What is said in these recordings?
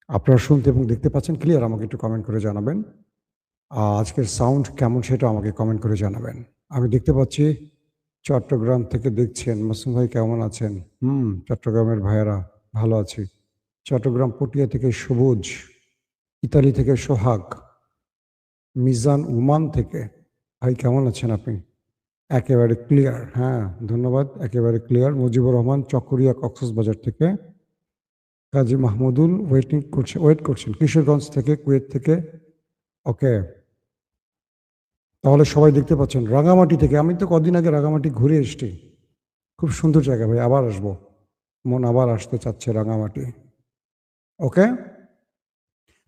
আপনারা শুনতে এবং দেখতে পাচ্ছেন ক্লিয়ার? আমাকে একটু কমেন্ট করে জানাবেন। আজকের সাউন্ড কেমন সেটাও আমাকে কমেন্ট করে জানাবেন। আমি দেখতে পাচ্ছি চট্টগ্রাম থেকে দেখছেন। মাসুম ভাই কেমন আছেন? চট্টগ্রামের ভাইয়েরা ভালো আছি। চট্টগ্রাম পটিয়া থেকে সবুজ, ইতালি থেকে সোহাগ, মিজান ওমান থেকে। ভাই কেমন আছেন আপনি? একেবারে ক্লিয়ার। হ্যাঁ, ধন্যবাদ। একেবারে ক্লিয়ার। মুজিবুর রহমান চকরিয়া কক্সবাজার থেকে। কাজী মাহমুদুল ওয়েট করছেন কিশোরগঞ্জ থেকে, কুয়েত থেকে। ওকে, তাহলে সবাই দেখতে পাচ্ছেন। রাঙামাটি থেকে, আমি তো কদিন আগে রাঙামাটি ঘুরে এসেছি। খুব সুন্দর জায়গা ভাই, আবার আসবো। মন আবার আসতে চাচ্ছে রাঙামাটি। ওকে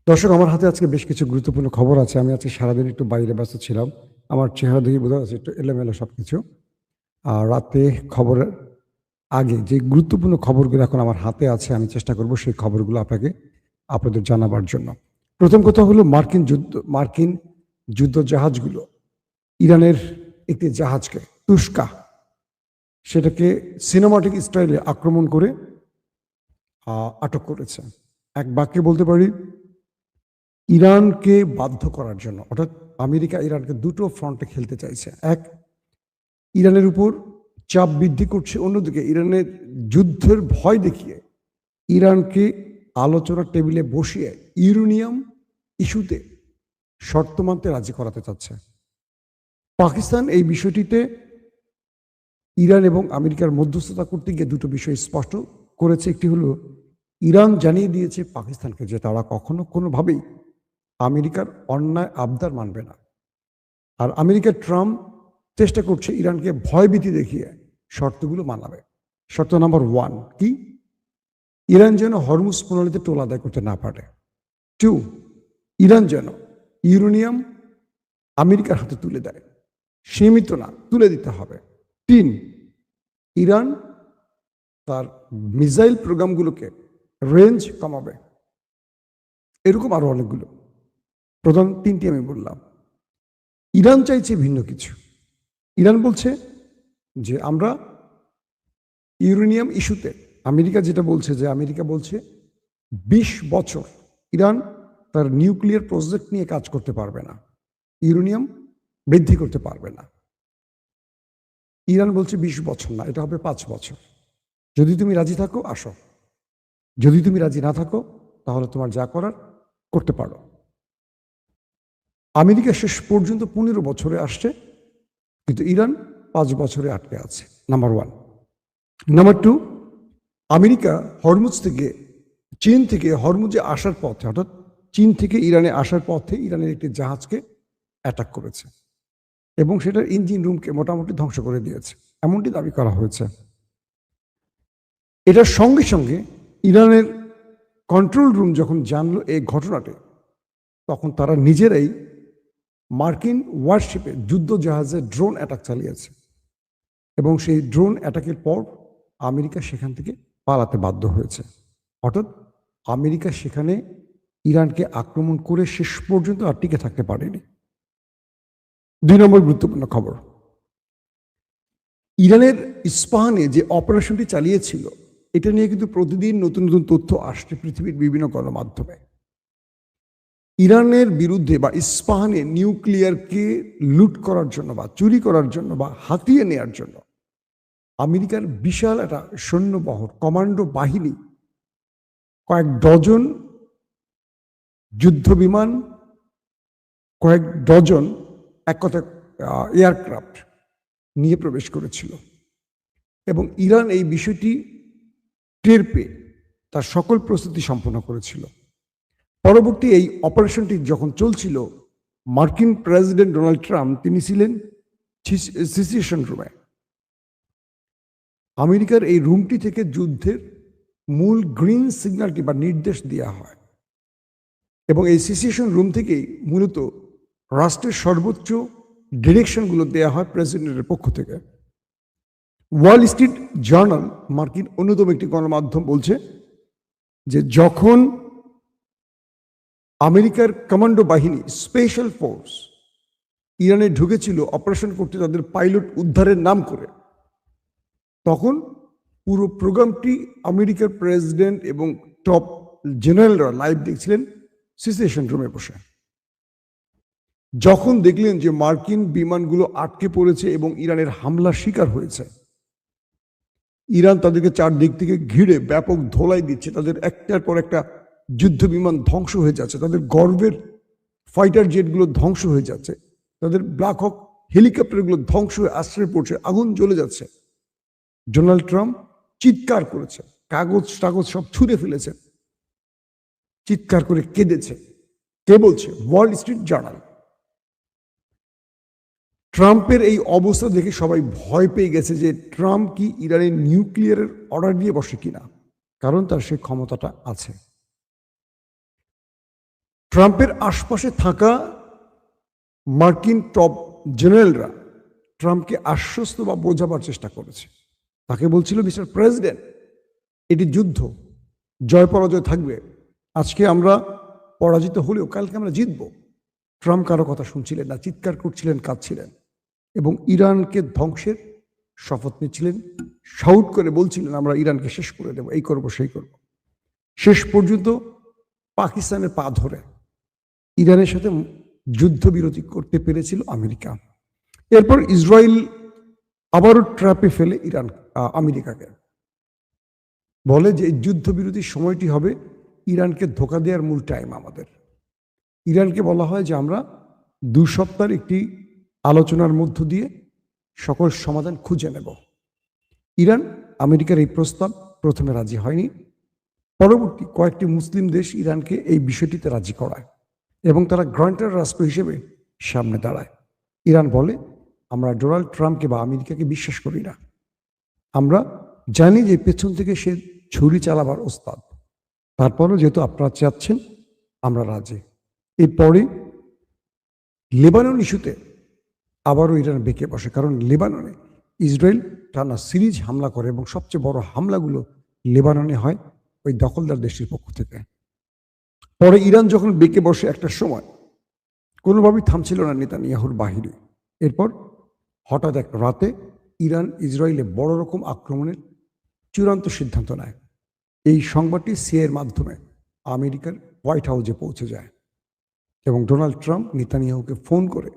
দর্শক, আমার হাতে আজকে বেশ কিছু গুরুত্বপূর্ণ খবর আছে। আমি আজকে সারাদিন একটু বাইরে ব্যস্ত ছিলাম। আমার চেহারা দেখে বোঝা যাচ্ছে একটু এলোমেলো সব কিছু। আর রাতে খবরের আগে যে গুরুত্বপূর্ণ খবরগুলো এখন আমার হাতে আছে, আমি চেষ্টা করব সেই খবরগুলো আপনাদের জানাবার জন্য। প্রথম কথা হলো মার্কিন যুদ্ধ জাহাজগুলো ইরানের একটি জাহাজকে তুস্কা, সেটাকে সিনেমাটিক স্টাইলে আক্রমণ করে আটক করেছে। এক বাক্যে বলতে পারি, ইরানকে বাধ্য করার জন্য। অর্থাৎ আমেরিকা ইরানকে দুটো ফ্রন্টে খেলতে চাইছে। এক, ইরানের উপর চাপ বৃদ্ধি করছে, অন্যদিকে ইরানের যুদ্ধের ভয় দেখিয়ে ইরানকে আলোচনার টেবিলে বসিয়ে ইউরেনিয়াম ইস্যুতে শর্ত মানতে রাজি করাতে চাচ্ছে। পাকিস্তান এই বিষয়টিতে ইরান এবং আমেরিকার মধ্যস্থতা করতে গিয়ে দুটো বিষয় স্পষ্ট করেছে। একটি হলো, ইরান জানিয়ে দিয়েছে পাকিস্তানকে যে তারা কখনো কোনোভাবেই আমেরিকার অন্যায় আবদার মানবে না। আর আমেরিকার ট্রাম্প চেষ্টা করছে ইরানকে ভয়ভীতি দেখিয়ে শর্তগুলো মানাবে। শর্ত নাম্বার 1 কি? ইরান যেন হরমুজ প্রণালীতে টোল আদায় করতে না পারে। 2, ইরান যেন ইউরেনিয়াম আমেরিকার হাতে তুলে দেয়, সীমিত না, তুলে দিতে হবে। 3, ইরান তার মিসাইল প্রোগ্রামগুলোকে রেঞ্জ কমাবে। এরকম আরো অনেকগুলো, প্রধান 3টি আমি বললাম। ইরান চাইছে ভিন্ন কিছু। ইরান বলছে যে আমরা ইউরেনিয়াম ইস্যুতে, আমেরিকা যেটা বলছে যে আমেরিকা বলছে 20 বছর ইরান তার নিউক্লিয়ার প্রজেক্ট নিয়ে কাজ করতে পারবে না, ইউরেনিয়াম বৃদ্ধি করতে পারবে না। ইরান বলছে 20 বছর না, এটা হবে 5 বছর। যদি তুমি রাজি থাকো আসো, যদি তুমি রাজি না থাকো তাহলে তোমার যা করার করতে পারো। আমেরিকা শেষ পর্যন্ত 15 বছরে আসছে, কিন্তু ইরান 5 বছরে আটকে আছে। নাম্বার 1। নাম্বার 2, আমেরিকা চীন থেকে হরমুজে আসার পথে, অর্থাৎ চীন থেকে ইরানে আসার পথে ইরানের একটি জাহাজকে অ্যাটাক করেছে এবং সেটার ইঞ্জিন রুমকে মোটামুটি ধ্বংস করে দিয়েছে, এমনটি দাবি করা হয়েছে। এটার সঙ্গে সঙ্গে ইরানের কন্ট্রোল রুম যখন জানলো এই ঘটনাটি, তখন তারা নিজেরাই মার্কিন ওয়ারশিপে যুদ্ধ জাহাজে ড্রোন অ্যাটাক চালিয়েছে এবং সেই ড্রোন অ্যাটাকের পর আমেরিকা সেখান থেকে পালাতে বাধ্য হয়েছে। অর্থাৎ আমেরিকা সেখানে ইরানকে আক্রমণ করে শেষ পর্যন্ত আর টিকে থাকতে পারেনি। 2 নম্বর গুরুত্বপূর্ণ খবর, ইরানের ইস্পাহানে যে অপারেশনটি চালিয়েছিল, এটা নিয়ে কিন্তু প্রতিদিন নতুন নতুন তথ্য আসছে পৃথিবীর বিভিন্ন গণমাধ্যমে। ইরানের বিরুদ্ধে বা ইস্পাহানে নিউক্লিয়ারকে লুট করার জন্য বা চুরি করার জন্য বা হাতিয়ে নেওয়ার জন্য আমেরিকার বিশাল একটা সৈন্যবহর, কমান্ডো বাহিনী, কয়েক ডজন যুদ্ধ বিমান, কয়েক ডজন এক কথা এয়ারক্রাফট নিয়ে প্রবেশ করেছিল এবং ইরান এই বিষয়টি টের পেয়ে তার সকল প্রস্তুতি সম্পন্ন করেছিল। পরবর্তী এই অপারেশনটি যখন চলছিল, মার্কিন প্রেসিডেন্ট ডোনাল্ড ট্রাম্প তিনি ছিলেন সিচুয়েশন রুমে। আমেরিকার এই রুমটি থেকে যুদ্ধের মূল গ্রিন সিগন্যালটি বা নির্দেশ দেওয়া হয় এবং এই সিচুয়েশন রুম থেকেই মূলত রাষ্ট্রের সর্বোচ্চ ডিরেকশনগুলো দেওয়া হয় প্রেসিডেন্টের পক্ষ থেকে। ওয়াল স্ট্রিট জার্নাল, মার্কিন অন্যতম একটি গণমাধ্যম, বলছে যে যখন আমেরিকার কমান্ডো বাহিনী স্পেশাল ফোর্স ইরানে ঢুকেছিল অপারেশন করতে তাদের পাইলট উদ্ধারের নাম করে, তখন পুরো প্রোগ্রামটি আমেরিকার প্রেসিডেন্ট এবং টপ জেনারেলরা লাইভ দেখছিলেন সিচুয়েশন রুমে বসে। যখন দেখলেন যে মার্কিন বিমানগুলো আটকে পড়েছে এবং ইরানের হামলার শিকার হয়েছে, ইরান তাদেরকে চারদিক থেকে ঘিরে ব্যাপক ধোলাই দিচ্ছে, তাদের একটার পর একটা যুদ্ধ বিমান ধ্বংস হয়ে যাচ্ছে, তাদের গর্বের ফাইটার জেটগুলো ধ্বংস হয়ে যাচ্ছে, তাদের ব্ল্যাক হক হেলিকপ্টারগুলো ধ্বংস হয়ে আশ্রয় পড়ছে, আগুন জ্বলে যাচ্ছে। ডোনাল্ড ট্রাম্প চিৎকার করেছে, কাগজ টাগজ সব ছুঁড়ে ফেলেছে, চিৎকার করে কেঁদেছে। কে বলছে? Wall Street journal. ট্রাম্পের এই অবস্থা দেখে সবাই ভয় পেয়ে গেছে যে ট্রাম্প কি ইরানের নিউক্লিয়ারের অর্ডার দিয়ে বসে কিনা, কারণ তার সেই ক্ষমতাটা আছে। ট্রাম্পের আশপাশে থাকা মার্কিন টপ জেনারেলরা ট্রাম্পকে আশ্বস্ত বা বোঝাবার চেষ্টা করেছে। তাকে বলছিল, মিস্টার প্রেসিডেন্ট, এটি যুদ্ধ, জয় পরাজয় থাকবে, আজকে আমরা পরাজিত হলেও কালকে আমরা জিতব। ট্রাম্প কারো কথা শুনছিলেন না, চিৎকার করছিলেন, কাঁদছিলেন এবং ইরানকে ধ্বংসের শপথ নিচ্ছিলেন, শাউট করে বলছিলেন আমরা ইরানকে শেষ করে দেব, এই করব সেই করব। শেষ পর্যন্ত পাকিস্তানের পা ধরে ইরানের সাথে যুদ্ধবিরতি করতে পেরেছিল আমেরিকা। এরপর ইসরায়েল আবারও ট্র্যাপে ফেলে আমেরিকাকে, বলে যে এই যুদ্ধবিরতির সময়টি হবে ইরানকে ধোঁকা দেওয়ার মূল টাইম আমাদের। ইরানকে বলা হয় যে আমরা 2 সপ্তাহের একটি আলোচনার মধ্য দিয়ে সকল সমাধান খুঁজে নেব। ইরান আমেরিকার এই প্রস্তাব প্রথমে রাজি হয়নি, পরবর্তী কয়েকটি মুসলিম দেশ ইরানকে এই বিষয়টিতে রাজি করায় এবং তারা গ্রান্টার রাষ্ট্র হিসেবে সামনে দাঁড়ায়। ইরান বলে, আমরা ডোনাল্ড ট্রাম্পকে বা আমেরিকাকে বিশ্বাস করি না, আমরা জানি যে পেছন থেকে সে ছুরি চালাবার ওস্তাদ, তারপরও যেহেতু আপনারা চাচ্ছেন আমরা রাজি। এরপরে লেবানন ইস্যুতে আবারও ইরান বেঁকে বসে, কারণ লেবাননে ইসরায়েল টানা সিরিজ হামলা করে এবং সবচেয়ে বড় হামলাগুলো লেবাননে হয় ওই দখলদার দেশটির পক্ষ থেকে। পরে ইরান যখন বেঁকে বসে একটা সময়, কোনোভাবেই থামছিল না নেতানিয়াহুর বাহিনী। এরপর হঠাৎ এক রাতে ইরান ইসরায়েলে বড় রকম আক্রমণের চূড়ান্ত সিদ্ধান্ত নেয়। এই সংবাদটি সিআইএর মাধ্যমে আমেরিকার হোয়াইট হাউসে পৌঁছে যায় এবং ডোনাল্ড ট্রাম্প নেতানিয়াহুকে ফোন করে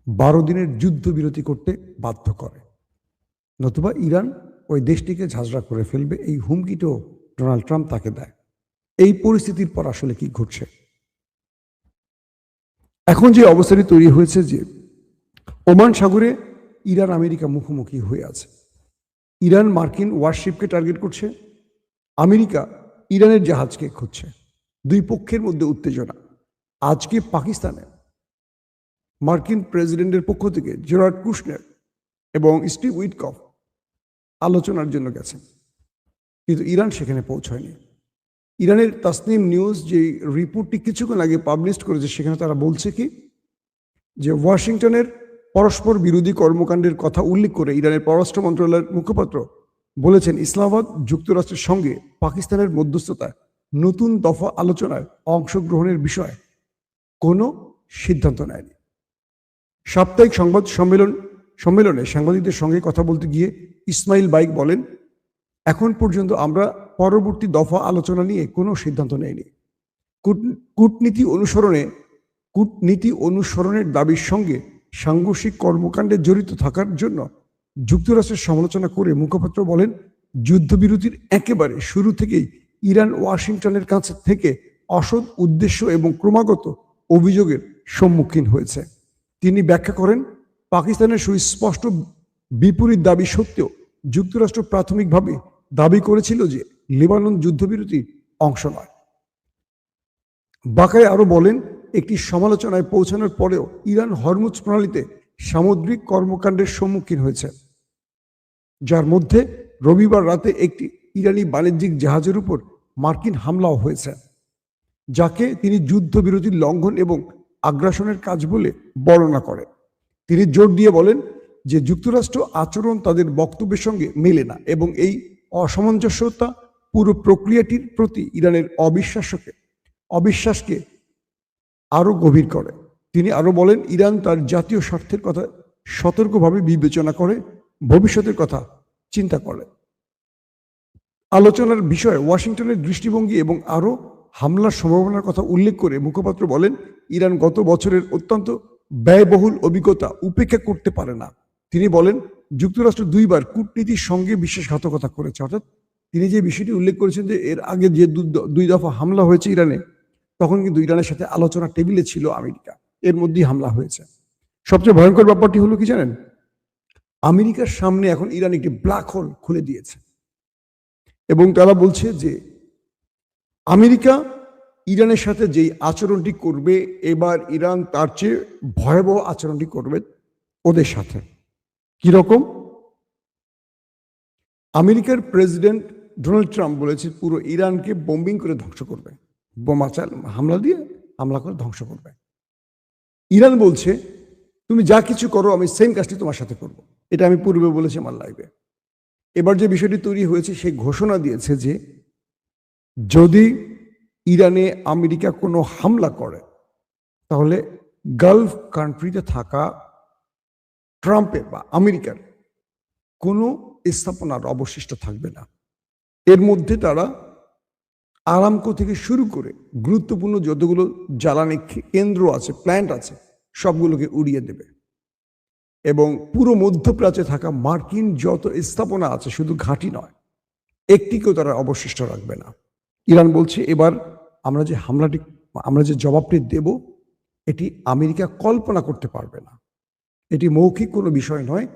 12 দিনের যুদ্ধবিরতি করতে বাধ্য করে, নতুবা ইরান ওই দেশটিকে ঝাঁঝরা করে ফেলবে। এই হুমকিটাও ডোনাল্ড ট্রাম্প তাকে দেয়। এই পরিস্থিতির পর আসলে কি ঘটছে? এখন যে অবস্থাটি তৈরি হয়েছে যে ওমান সাগরে ইরান আমেরিকা মুখোমুখি হয়ে আছে। ইরান মার্কিন ওয়ারশিপকে টার্গেট করছে, আমেরিকা ইরানের জাহাজকে খুঁজছে। দুই পক্ষের মধ্যে উত্তেজনা। আজকে পাকিস্তানে মার্কিন প্রেসিডেন্টের পক্ষ থেকে জেরার্ড কুশনার এবং স্টিভ উইটকফ আলোচনার জন্য গেছেন, কিন্তু ইরান সেখানে পৌঁছায়নি। ইরানের তাসনিম নিউজ যে রিপোর্টটি কিছুক্ষণ আগে পাবলিশ করেছে, সেখানে তারা বলছে কি যে ওয়াশিংটনের পরস্পর বিরোধী কর্মকাণ্ডের কথা উল্লেখ করে ইরানের পররাষ্ট্র মন্ত্রণালয়ের মুখপাত্র বলেছেন, ইসলামাবাদ যুক্তরাষ্ট্রের সঙ্গে পাকিস্তানের মধ্যস্থতায় নতুন দফা আলোচনায় অংশগ্রহণের বিষয়ে কোনো সিদ্ধান্ত নেয়নি। সাপ্তাহিক সংবাদ সম্মেলনে সাংবাদিকদের সঙ্গে কথা বলতে গিয়ে ইসমাইল বাইক বলেন, এখন পর্যন্ত আমরা পরবর্তী দফা আলোচনা নিয়ে কোনো সিদ্ধান্ত নেইনি। কূটনীতি অনুসরণের দাবির সঙ্গে সাংঘর্ষিক কর্মকাণ্ডে জড়িত থাকার জন্য যুক্তরাষ্ট্রের সমালোচনা করে মুখপাত্র বলেন, যুদ্ধবিরতির একেবারে শুরু থেকেই ইরান ওয়াশিংটনের কাছ থেকে অসৎ উদ্দেশ্য এবং ক্রমাগত অভিযোগের সম্মুখীন হয়েছে। তিনি ব্যাখ্যা করেন, পাকিস্তানের সুস্পষ্ট বিপরীত দাবি সত্ত্বেও যুক্তরাষ্ট্র প্রাথমিকভাবে দাবি করেছিল যে লেবানন যুদ্ধবিরতির অংশ নয়। বাকায় আরো বলেন, একটি সমালোচনায় পৌঁছানোর পরেও ইরান হরমুজ প্রণালীতে সামুদ্রিক কর্মকাণ্ডের সম্মুখীন হয়েছে, যার মধ্যে রবিবার রাতে একটি ইরানি বাণিজ্যিক জাহাজের উপর মার্কিন হামলাও হয়েছে, যাকে তিনি যুদ্ধবিরতির লঙ্ঘন এবং আগ্রাসনের কাজ বলে বর্ণনা করেন। তিনি জোর দিয়ে বলেন যে যুক্তরাষ্ট্র আচরণ তাদের বক্তব্যের সঙ্গে মেলে না এবং এই অসামঞ্জস্যতা পুরো প্রক্রিয়াটির প্রতি ইরানের অবিশ্বাসকে আরো গভীর করে। তিনি আরো বলেন, ইরান তার জাতীয় স্বার্থের কথা সতর্কভাবে বিবেচনা করে ভবিষ্যতের কথা চিন্তা করে। আলোচনার বিষয়ে ওয়াশিংটনের দৃষ্টিভঙ্গি এবং আরও হামলার সম্ভাবনার কথা উল্লেখ করে মুখপাত্র বলেন, ইরান গত বছরের অত্যন্ত ব্যয়বহুল অভিজ্ঞতা উপেক্ষা করতে পারে না। তিনি বলেন, যুক্তরাষ্ট্র 2বার কূটনীতির সঙ্গে বিশ্বাসঘাতকতা করেছে। অর্থাৎ তিনি যে বিষয়টি উল্লেখ করেছেন যে এর আগে যে 2 দফা হামলা হয়েছে ইরানে, তখন কিন্তু ইরানের সাথে আলোচনা টেবিলে ছিল আমেরিকা, এর মধ্যেই হামলা হয়েছে। সবচেয়ে ভয়ঙ্কর ব্যাপারটি হলো কি জানেন, আমেরিকার সামনে এখন ইরান একটি ব্ল্যাক হোল খুলে দিয়েছে এবং তারা বলছে যে আমেরিকা ইরানের সাথে যেই আচরণটি করবে, এবার ইরান তার চেয়ে ভয়াবহ আচরণটি করবে ওদের সাথে। কিরকম? আমেরিকার প্রেসিডেন্ট ডোনাল্ড ট্রাম্প বলেছে পুরো ইরানকে বোম্বিং করে ধ্বংস করবে, বোমা হামলা করে ধ্বংস করবে। ইরান বলছে তুমি যা কিছু করো আমি সেম কাজটি তোমার সাথে করব। এটা আমি পূর্বে বলেছি আমার লাইভে। এবার যে বিষয়টি তৈরি হয়েছে, সেই ঘোষণা দিয়েছে যে যদি ইরানে আমেরিকা কোনো হামলা করে তাহলে গালফ কান্ট্রিতে থাকা ট্রাম্পের বা আমেরিকার কোনো স্থাপনার অবশিষ্ট থাকবে না। এর মধ্যে তারা আরামকো থেকে শুরু করে গুরুত্বপূর্ণ যতগুলো জ্বালানি কেন্দ্র আছে, প্ল্যান্ট আছে, সবগুলোকে উড়িয়ে দেবে এবং পুরো মধ্যপ্রাচ্যে থাকা মার্কিন যত স্থাপনা আছে, শুধু ঘাঁটি নয়, একটিকেও তারা অবশিষ্ট রাখবে না। ইরান বলছে এবার আমরা যে জবাবটি দেব, এটি আমেরিকা কল্পনা করতে পারবে না। এটি মৌখিক কোনো বিষয় নয়,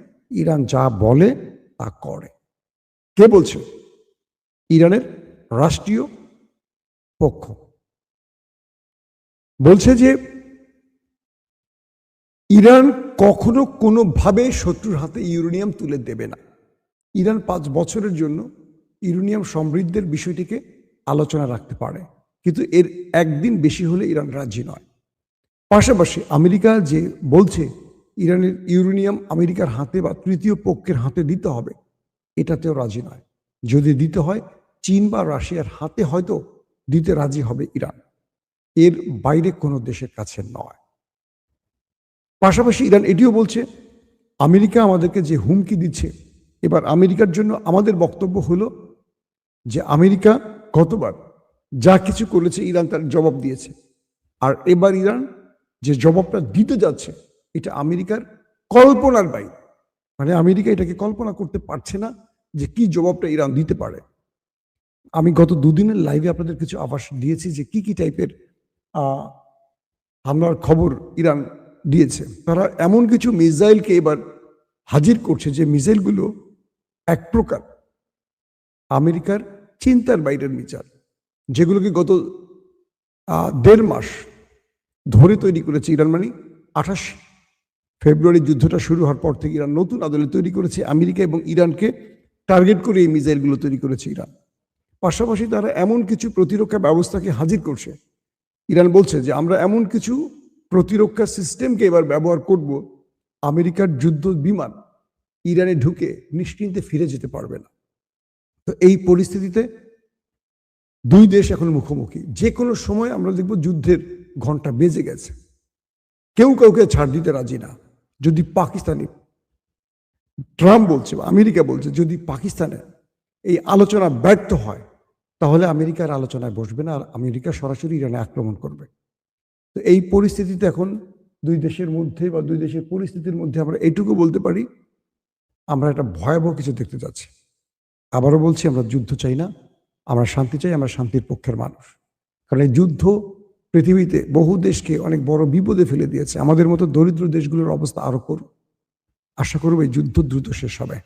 ইরান যা বলে তা করে। কে বলছে? ইরানের রাষ্ট্রীয় পক্ষ বলছে যে ইরান কখনো কোনোভাবে শত্রুর হাতে ইউরেনিয়াম তুলে দেবে না। ইরান 5 বছরের জন্য ইউরেনিয়াম সমৃদ্ধের বিষয়টিকে আলোচনা রাখতে পারে, কিন্তু এর একদিন বেশি হলে ইরান রাজি নয়। পাশাপাশি আমেরিকা যে বলছে ইরানের ইউরেনিয়াম আমেরিকার হাতে বা তৃতীয় পক্ষের হাতে দিতে হবে, এটাতেও রাজি নয়। যদি দিতে হয় চীন বা রাশিয়ার হাতে হয়তো দিতে রাজি হবে ইরান, এর বাইরে কোনো দেশের কাছে নয়। পাশাপাশি ইরান এটিও বলছে আমেরিকা আমাদেরকে যে হুমকি দিচ্ছে, এবার আমেরিকার জন্য আমাদের বক্তব্য হলো যে আমেরিকা গতবার যা কিছু করেছে ইরান তার জবাব দিয়েছে, আর এবার ইরান যে জবাবটা দিতে যাচ্ছে এটা আমেরিকার কল্পনার বাইরে। মানে আমেরিকা এটাকে কল্পনা করতে পারছে না যে কি জবাবটা ইরান দিতে পারে। আমি গত 2 দিনের লাইভে আপনাদের কিছু আভাস দিয়েছি যে কি কি টাইপের হামলার খবর ইরান দিয়েছে। তারা এমন কিছু মিসাইলকে এবার হাজির করছে যে মিসাইলগুলো এক প্রকার আমেরিকার চিন্তার বাইরের মিসাইল, যেগুলোকে গত 1.5 মাস ধরে তৈরি করেছে ইরান। মানে 28 ফেব্রুয়ারি যুদ্ধটা শুরু হওয়ার পর থেকে ইরান নতুন আদলে তৈরি করেছে। আমেরিকা এবং ইরানকে টার্গেট করে এই মিসাইলগুলো তৈরি করেছে ইরান। পাশাপাশি তারা এমন কিছু প্রতিরক্ষা ব্যবস্থাকে হাজির করছে। ইরান বলছে যে আমরা এমন কিছু প্রতিরক্ষা সিস্টেমকে এবার ব্যবহার করব, আমেরিকার যুদ্ধ বিমান ইরানে ঢুকে নিশ্চিন্তে ফিরে যেতে পারবে না। তো এই পরিস্থিতিতে 2 দেশ এখন মুখোমুখি। যে কোনো সময় আমরা দেখব যুদ্ধের ঘন্টা বেজে গেছে, কেউ কাউকে ছাড় দিতে রাজি না। যদি পাকিস্তানি ট্রাম্প বলছে বা আমেরিকা বলছে যদি পাকিস্তানে এই আলোচনা ব্যর্থ হয় তাহলে আমেরিকার আলোচনায় বসবে না, আর আমেরিকা সরাসরি ইরানে আক্রমণ করবে। তো এই পরিস্থিতিতে এখন 2 দেশের মধ্যে বা 2 দেশের পরিস্থিতির মধ্যে আমরা এইটুকু বলতে পারি, আমরা একটা ভয়াবহ কিছু দেখতে যাচ্ছি। আবারও বলছি, আমরা যুদ্ধ চাই না, আমরা শান্তি চাই, আমরা শান্তির পক্ষের মানুষ। কারণ এই যুদ্ধ পৃথিবীতে বহু দেশকে অনেক বড় বিপদে ফেলে দিয়েছে। আমাদের মতো দরিদ্র দেশগুলোর অবস্থা আরো করুক। আশা করব এই যুদ্ধ দ্রুত শেষ হবে।